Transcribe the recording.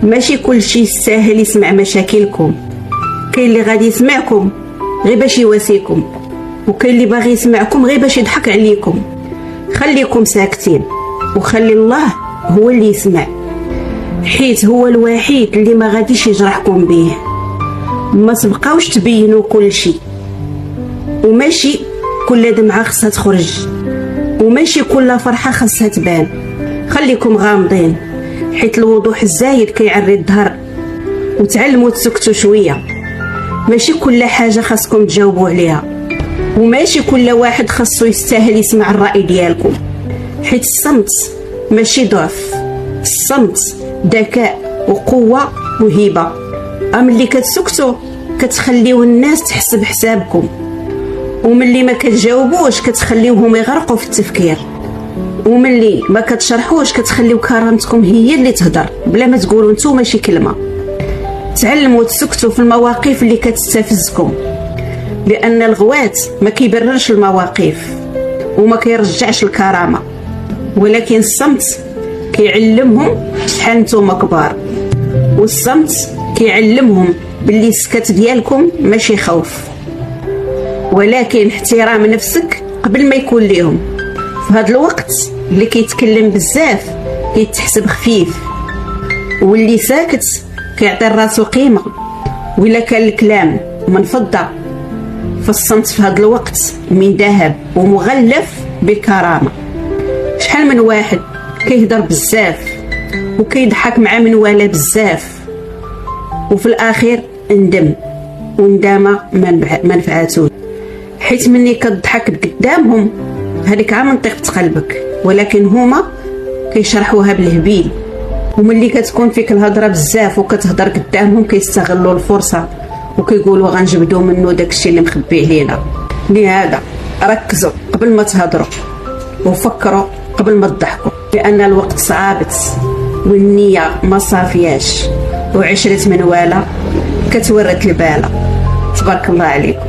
ماشي كلشي يستاهل يسمع مشاكلكم. كاين اللي غادي يسمعكم غير باش يواسيكم، وكاين اللي باغي يسمعكم غير باش يضحك عليكم. خليكم ساكتين وخلي الله هو اللي يسمع، حيت هو الوحيد اللي ما غاديش يجرحكم به. ما تبقاوش تبينوا كلشي، وماشي كل دمعة خاصها تخرج، وماشي كل فرحة خاصها تبان. خليكم غامضين، حيت الوضوح الزايد كيعري الظهر. وتعلموا تسكتوا شوية، ماشي كل حاجة خاصكم تجاوبوا عليها، وماشي كل واحد خاصو يستاهل يسمع الرأي ديالكم. حيت الصمت ماشي ضعف، الصمت ذكاء وقوة وهبة. ملي كتسكتوا كتخليو الناس تحس بحسابكم، وملي ما كتجاوبوش كتخليوهم يغرقوا في التفكير، وملي ما كتشرحوش كتخليو كرامتكم هي اللي تهدر بلا ما تقولوا نتوما شي كلمة. تعلموا تسكتوا في المواقف اللي كتستفزكم، لأن الغوات ما كيبررش المواقف وما كيرجعش الكرامة، ولكن الصمت كيعلمهم شحال نتوما كبار. والصمت كيعلمهم باللي السكت ديالكم ماشي خوف، ولكن احترام نفسك قبل ما يكون ليهم. في هذا الوقت اللي كيتكلم بزاف كيتحسب خفيف، واللي ساكت كيعطي راسو قيمة. وإلا كان الكلام من فضة، فالصمت في هذا الوقت من ذهب ومغلف بالكرامة. شحال من واحد كيهضر بزاف وكيضحك مع من والا بزاف، وفي الأخير اندم، وندامة ما نفعاتوش. حيت مني كتضحك قدامهم هذيك عا منطقة قلبك، ولكن هما كيشرحوها بالهبيل. وملي كتكون فيك الهضره بزاف وكتهضر قدامهم كيستغلوا الفرصه وكيقولوا غنجبدوا منه داكشي اللي مخبي علينا. لهذا ركزوا قبل ما تهضروا، وفكروا قبل ما تضحكوا، لان الوقت صعابت والنيه ما صافياش، وعشرة من والا كتورث الباله. تبارك الله عليكم.